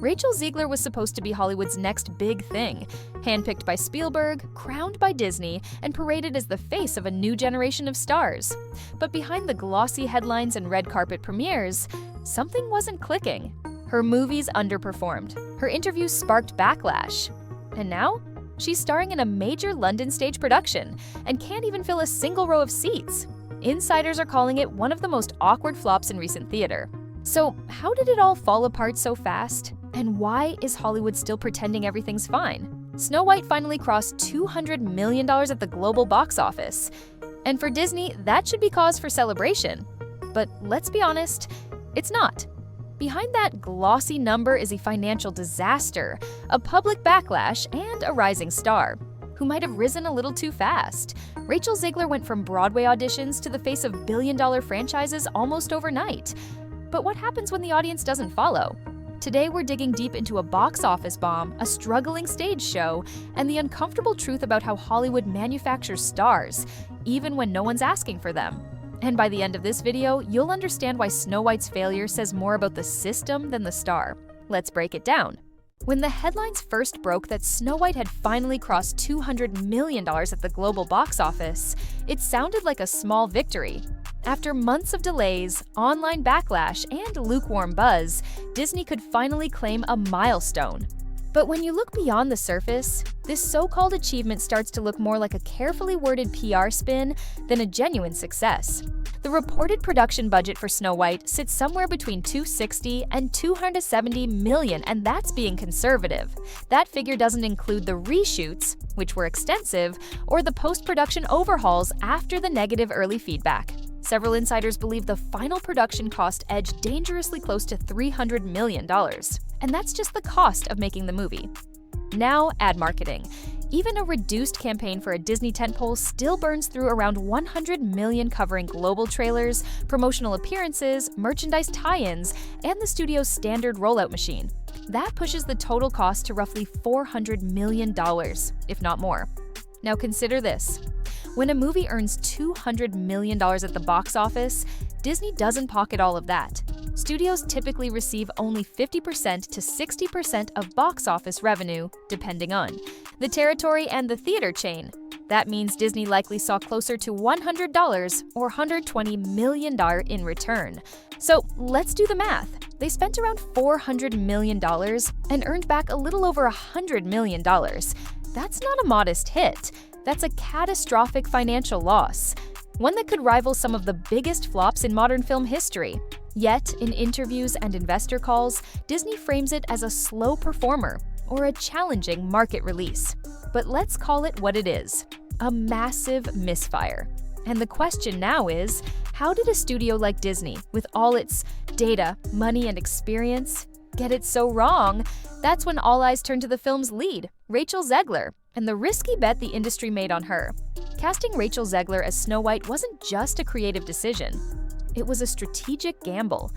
Rachel Zegler was supposed to be Hollywood's next big thing, handpicked by Spielberg, crowned by Disney, and paraded as the face of a new generation of stars. But behind the glossy headlines and red carpet premieres, something wasn't clicking. Her movies underperformed. Her interviews sparked backlash. And now, she's starring in a major London stage production and can't even fill a single row of seats. Insiders are calling it one of the most awkward flops in recent theater. So, how did it all fall apart so fast? And why is Hollywood still pretending everything's fine? Snow White finally crossed $200 million at the global box office. And for Disney, that should be cause for celebration. But let's be honest, it's not. Behind that glossy number is a financial disaster, a public backlash, and a rising star who might have risen a little too fast. Rachel Zegler went from Broadway auditions to the face of billion-dollar franchises almost overnight. But what happens when the audience doesn't follow? Today we're digging deep into a box office bomb, a struggling stage show, and the uncomfortable truth about how Hollywood manufactures stars, even when no one's asking for them. And by the end of this video, you'll understand why Snow White's failure says more about the system than the star. Let's break it down. When the headlines first broke that Snow White had finally crossed $200 million at the global box office, it sounded like a small victory. After months of delays, online backlash, and lukewarm buzz, Disney could finally claim a milestone. But when you look beyond the surface, this so-called achievement starts to look more like a carefully worded PR spin than a genuine success. The reported production budget for Snow White sits somewhere between $260 and $270 million, and that's being conservative. That figure doesn't include the reshoots, which were extensive, or the post-production overhauls after the negative early feedback. Several insiders believe the final production cost edged dangerously close to $300 million. And that's just the cost of making the movie. Now, ad marketing. Even a reduced campaign for a Disney tentpole still burns through around $100 million, covering global trailers, promotional appearances, merchandise tie-ins, and the studio's standard rollout machine. That pushes the total cost to roughly $400 million, if not more. Now consider this. When a movie earns $200 million at the box office, Disney doesn't pocket all of that. Studios typically receive only 50% to 60% of box office revenue, depending on the territory and the theater chain. That means Disney likely saw closer to $100 or $120 million in return. So let's do the math. They spent around $400 million and earned back a little over $100 million. That's not a modest hit. That's a catastrophic financial loss, one that could rival some of the biggest flops in modern film history. Yet, in interviews and investor calls, Disney frames it as a slow performer or a challenging market release. But let's call it what it is, a massive misfire. And the question now is, how did a studio like Disney, with all its data, money, and experience, get it so wrong? That's when all eyes turn to the film's lead, Rachel Zegler, and the risky bet the industry made on her. Casting Rachel Zegler as Snow White wasn't just a creative decision. It was a strategic gamble.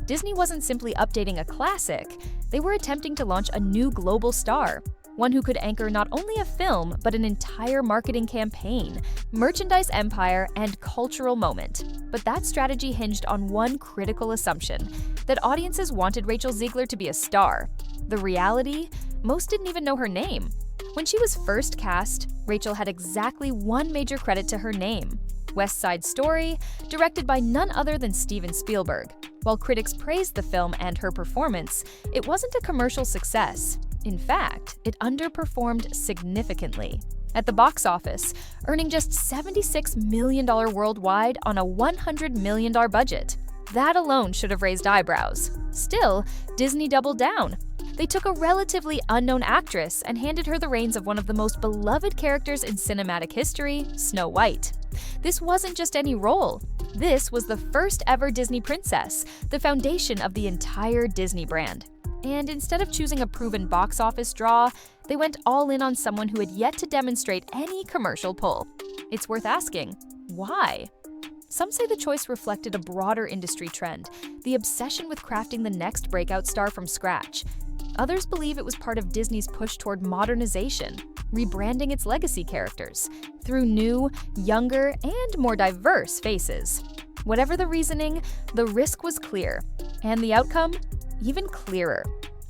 Disney wasn't simply updating a classic, they were attempting to launch a new global star, one who could anchor not only a film, but an entire marketing campaign, merchandise empire, and cultural moment. But that strategy hinged on one critical assumption, that audiences wanted Rachel Zegler to be a star. The reality? Most didn't even know her name. When she was first cast, Rachel had exactly one major credit to her name: West Side Story, directed by none other than Steven Spielberg. While critics praised the film and her performance, it wasn't a commercial success. In fact, it underperformed significantly. At the box office, earning just $76 million worldwide on a $100 million budget. That alone should have raised eyebrows. Still, Disney doubled down. They took a relatively unknown actress and handed her the reins of one of the most beloved characters in cinematic history, Snow White. This wasn't just any role. This was the first ever Disney princess, the foundation of the entire Disney brand. And instead of choosing a proven box office draw, they went all in on someone who had yet to demonstrate any commercial pull. It's worth asking, why? Some say the choice reflected a broader industry trend, the obsession with crafting the next breakout star from scratch. Others believe it was part of Disney's push toward modernization, rebranding its legacy characters through new, younger, and more diverse faces. Whatever the reasoning, the risk was clear, and the outcome even clearer.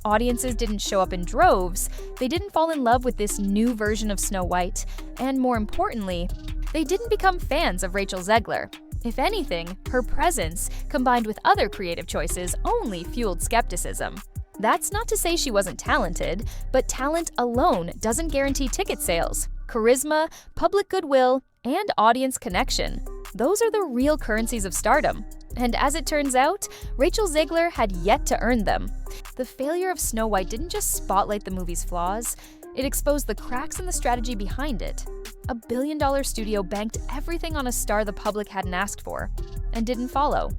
audiences didn't show up in droves, they didn't fall in love with this new version of Snow White, and more importantly, they didn't become fans of Rachel Zegler. If anything, her presence, combined with other creative choices, only fueled skepticism. That's not to say she wasn't talented, but talent alone doesn't guarantee ticket sales. Charisma, public goodwill, and audience connection. Those are the real currencies of stardom. And as it turns out, Rachel Zegler had yet to earn them. The failure of Snow White didn't just spotlight the movie's flaws, it exposed the cracks in the strategy behind it. A billion-dollar studio banked everything on a star the public hadn't asked for, and didn't follow.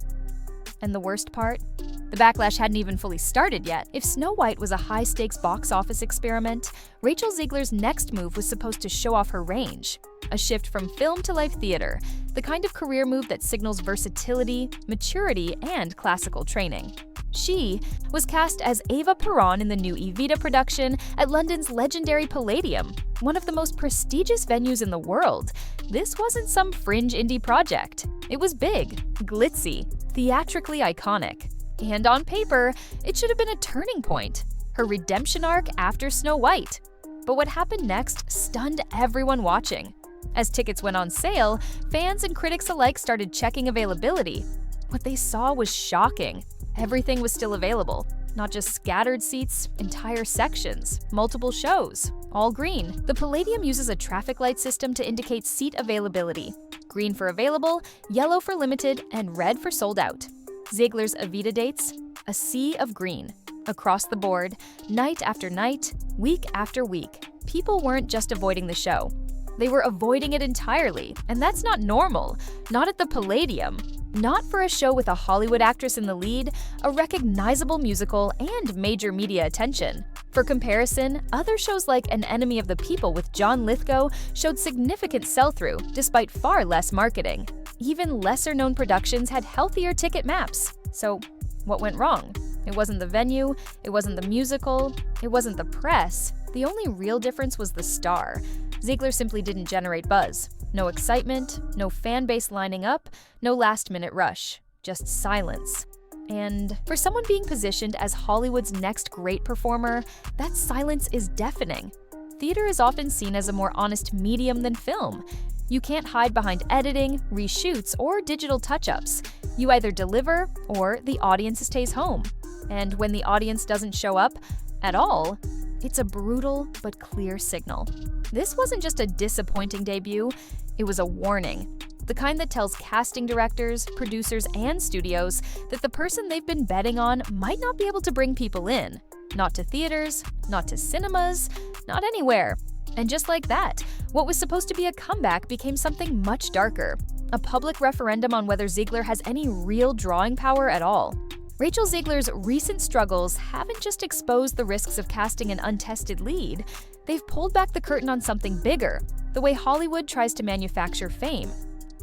And the worst part? The backlash hadn't even fully started yet. If Snow White was a high-stakes box office experiment, Rachel Zegler's next move was supposed to show off her range. A shift from film to live theater, the kind of career move that signals versatility, maturity, and classical training. She was cast as Eva Peron in the new Evita production at London's legendary Palladium, one of the most prestigious venues in the world. This wasn't some fringe indie project. It was big, glitzy, theatrically iconic. And on paper, it should have been a turning point, her redemption arc after Snow White. But what happened next stunned everyone watching. As tickets went on sale, fans and critics alike started checking availability. What they saw was shocking. Everything was still available, not just scattered seats, entire sections, multiple shows, all green. The Palladium uses a traffic light system to indicate seat availability. Green for available, yellow for limited, and red for sold out. Zegler's Evita dates? A sea of green. Across the board, night after night, week after week. People weren't just avoiding the show. They were avoiding it entirely, and that's not normal. Not at the Palladium. Not for a show with a Hollywood actress in the lead, a recognizable musical, and major media attention. For comparison, other shows like An Enemy of the People with John Lithgow showed significant sell-through, despite far less marketing. Even lesser-known productions had healthier ticket maps. So, what went wrong? It wasn't the venue, it wasn't the musical, it wasn't the press. The only real difference was the star. Zegler simply didn't generate buzz. No excitement, no fan base lining up, no last-minute rush. Just silence. And for someone being positioned as Hollywood's next great performer, that silence is deafening. Theater is often seen as a more honest medium than film. You can't hide behind editing, reshoots, or digital touch-ups. You either deliver, or the audience stays home. And when the audience doesn't show up at all, it's a brutal but clear signal. This wasn't just a disappointing debut, it was a warning. The kind that tells casting directors, producers, and studios that the person they've been betting on might not be able to bring people in. Not to theaters, not to cinemas, not anywhere. And just like that, what was supposed to be a comeback became something much darker. A public referendum on whether Zegler has any real drawing power at all. Rachel Zegler's recent struggles haven't just exposed the risks of casting an untested lead, they've pulled back the curtain on something bigger, the way Hollywood tries to manufacture fame.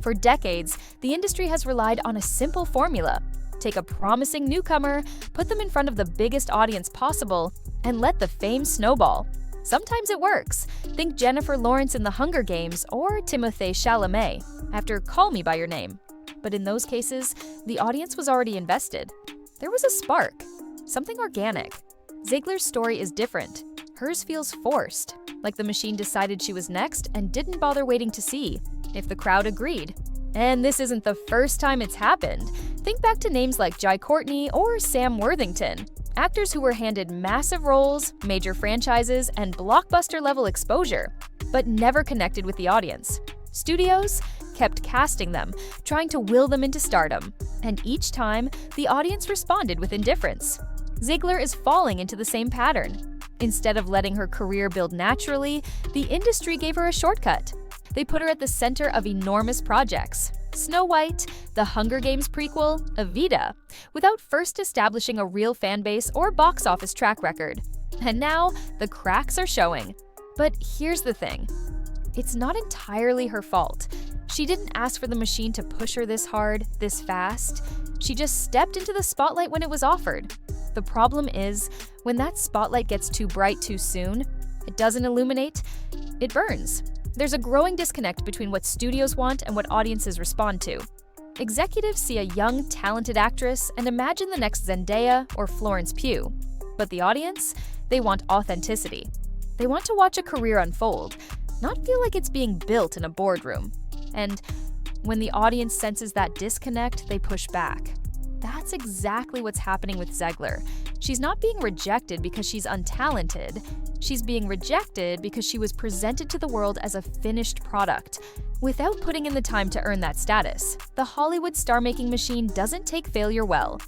For decades, the industry has relied on a simple formula. Take a promising newcomer, put them in front of the biggest audience possible, and let the fame snowball. Sometimes it works. Think Jennifer Lawrence in The Hunger Games or Timothée Chalamet after Call Me by Your Name. But in those cases, the audience was already invested. There was a spark, something organic. Zegler's story is different. Hers feels forced, like the machine decided she was next and didn't bother waiting to see if the crowd agreed. And this isn't the first time it's happened. Think back to names like Jai Courtney or Sam Worthington, actors who were handed massive roles, major franchises, and blockbuster-level exposure, but never connected with the audience. Studios kept casting them, trying to will them into stardom, and each time, the audience responded with indifference. Zegler is falling into the same pattern. Instead of letting her career build naturally, the industry gave her a shortcut. They put her at the center of enormous projects. Snow White, The Hunger Games prequel, Evita, without first establishing a real fan base or box office track record. And now, the cracks are showing. But here's the thing. It's not entirely her fault. She didn't ask for the machine to push her this hard, this fast. She just stepped into the spotlight when it was offered. The problem is, when that spotlight gets too bright too soon, it doesn't illuminate, it burns. There's a growing disconnect between what studios want and what audiences respond to. Executives see a young, talented actress and imagine the next Zendaya or Florence Pugh. But the audience? They want authenticity. They want to watch a career unfold, not feel like it's being built in a boardroom. And when the audience senses that disconnect, they push back. That's exactly what's happening with Zegler. She's not being rejected because she's untalented. She's being rejected because she was presented to the world as a finished product, without putting in the time to earn that status. The Hollywood star-making machine doesn't take failure well.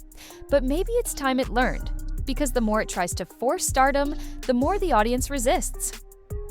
But maybe it's time it learned, because the more it tries to force stardom, the more the audience resists.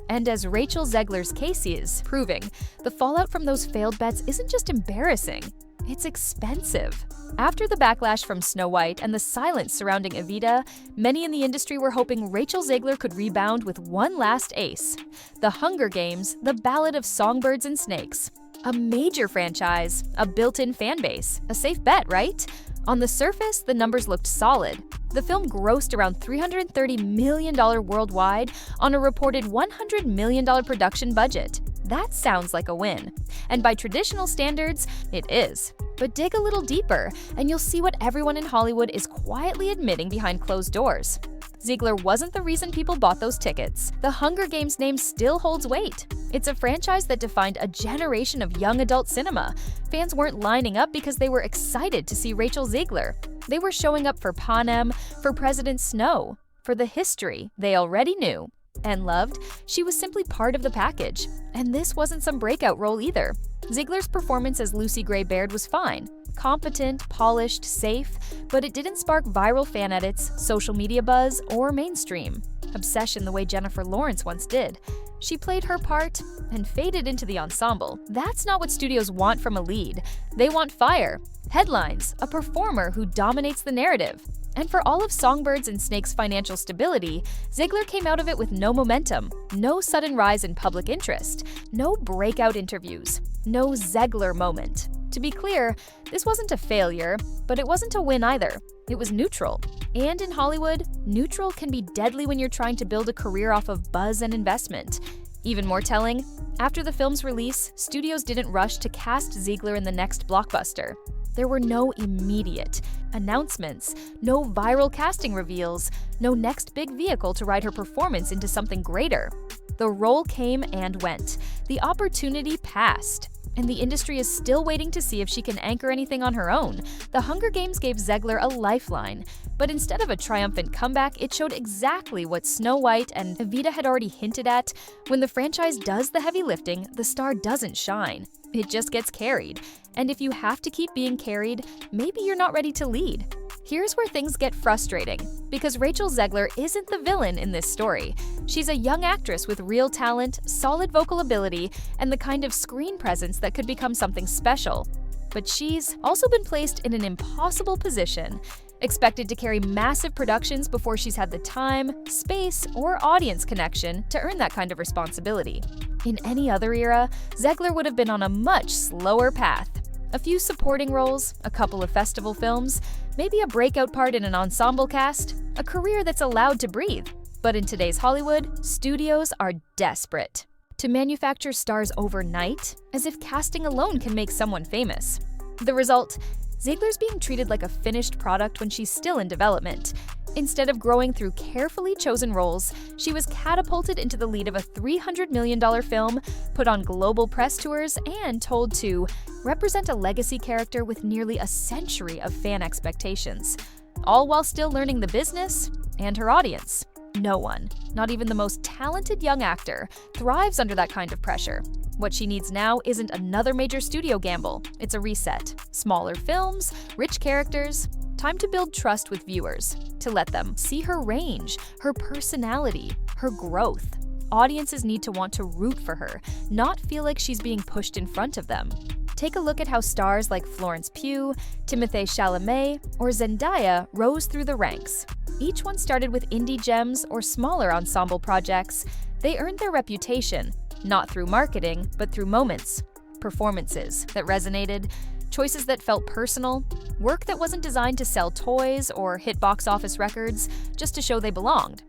And as Rachel Zegler's case is proving, the fallout from those failed bets isn't just embarrassing, it's expensive. After the backlash from Snow White and the silence surrounding Evita, many in the industry were hoping Rachel Zegler could rebound with one last ace: The Hunger Games, The Ballad of Songbirds and Snakes. A major franchise, a built-in fan base, a safe bet, right? On the surface, the numbers looked solid. The film grossed around $330 million worldwide on a reported $100 million production budget. That sounds like a win. And by traditional standards, it is. But dig a little deeper, and you'll see what everyone in Hollywood is quietly admitting behind closed doors. Zegler wasn't the reason people bought those tickets. The Hunger Games name still holds weight. It's a franchise that defined a generation of young adult cinema. Fans weren't lining up because they were excited to see Rachel Zegler. They were showing up for Panem, for President Snow, for the history they already knew and loved. She was simply part of the package. And this wasn't some breakout role either. Zegler's performance as Lucy Gray Baird was fine. Competent, polished, safe, but it didn't spark viral fan edits, social media buzz, or mainstream obsession the way Jennifer Lawrence once did. She played her part and faded into the ensemble. That's not what studios want from a lead. They want fire, headlines, a performer who dominates the narrative. And for all of Songbirds and Snakes' financial stability, Zegler came out of it with no momentum, no sudden rise in public interest, no breakout interviews, no Zegler moment. To be clear, this wasn't a failure, but it wasn't a win either. It was neutral. And in Hollywood, neutral can be deadly when you're trying to build a career off of buzz and investment. Even more telling, after the film's release, studios didn't rush to cast Zegler in the next blockbuster. There were no immediate announcements, no viral casting reveals, no next big vehicle to ride her performance into something greater. The role came and went. The opportunity passed. And the industry is still waiting to see if she can anchor anything on her own. The Hunger Games gave Zegler a lifeline, but instead of a triumphant comeback, it showed exactly what Snow White and Evita had already hinted at. When the franchise does the heavy lifting, the star doesn't shine. It just gets carried. And if you have to keep being carried, maybe you're not ready to lead. Here's where things get frustrating, because Rachel Zegler isn't the villain in this story. She's a young actress with real talent, solid vocal ability, and the kind of screen presence that could become something special. But she's also been placed in an impossible position, expected to carry massive productions before she's had the time, space, or audience connection to earn that kind of responsibility. In any other era, Zegler would have been on a much slower path. A few supporting roles, a couple of festival films, maybe a breakout part in an ensemble cast, a career that's allowed to breathe. But in today's Hollywood, studios are desperate to manufacture stars overnight, as if casting alone can make someone famous. The result? Zegler's being treated like a finished product when she's still in development. Instead of growing through carefully chosen roles, she was catapulted into the lead of a $300 million film, put on global press tours, and told to represent a legacy character with nearly a century of fan expectations, all while still learning the business and her audience. No one, not even the most talented young actor, thrives under that kind of pressure. What she needs now isn't another major studio gamble, it's a reset. Smaller films, rich characters, time to build trust with viewers, to let them see her range, her personality, her growth. Audiences need to want to root for her, not feel like she's being pushed in front of them. Take a look at how stars like Florence Pugh, Timothée Chalamet, or Zendaya rose through the ranks. Each one started with indie gems or smaller ensemble projects. They earned their reputation, not through marketing, but through moments, performances that resonated, choices that felt personal, work that wasn't designed to sell toys or hit box office records just to show they belonged.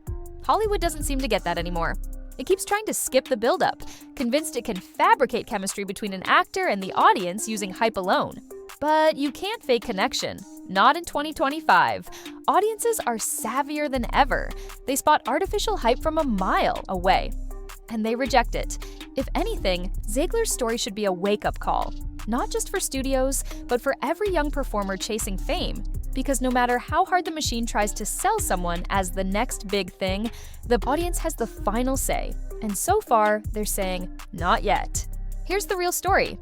Hollywood doesn't seem to get that anymore. It keeps trying to skip the build-up, convinced it can fabricate chemistry between an actor and the audience using hype alone. But you can't fake connection. Not in 2025. Audiences are savvier than ever. They spot artificial hype from a mile away. And they reject it. If anything, Zegler's story should be a wake-up call. Not just for studios, but for every young performer chasing fame. Because no matter how hard the machine tries to sell someone as the next big thing, the audience has the final say. And so far, they're saying, not yet. Here's the real story.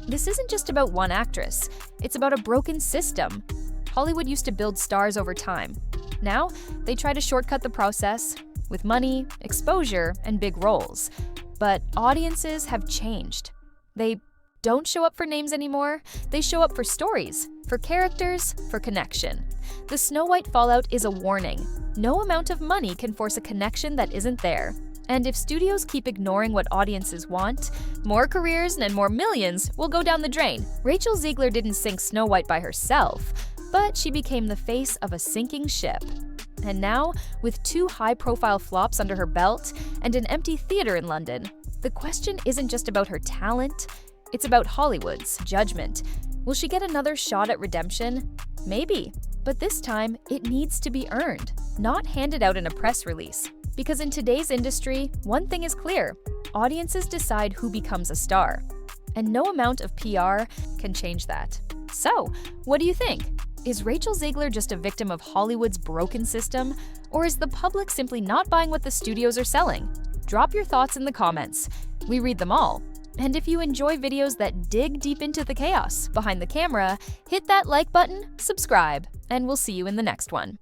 This isn't just about one actress. It's about a broken system. Hollywood used to build stars over time. Now, they try to shortcut the process with money, exposure, and big roles. But audiences have changed. They don't show up for names anymore. They show up for stories, for characters, for connection. The Snow White fallout is a warning. No amount of money can force a connection that isn't there. And if studios keep ignoring what audiences want, more careers and more millions will go down the drain. Rachel Zegler didn't sink Snow White by herself, but she became the face of a sinking ship. And now, with 2 high-profile flops under her belt and an empty theater in London, the question isn't just about her talent, it's about Hollywood's judgment. Will she get another shot at redemption? Maybe, but this time it needs to be earned, not handed out in a press release. Because in today's industry, one thing is clear: audiences decide who becomes a star. And no amount of PR can change that. So, what do you think? Is Rachel Zegler just a victim of Hollywood's broken system? Or is the public simply not buying what the studios are selling? Drop your thoughts in the comments. We read them all. And if you enjoy videos that dig deep into the chaos behind the camera, hit that like button, subscribe, and we'll see you in the next one.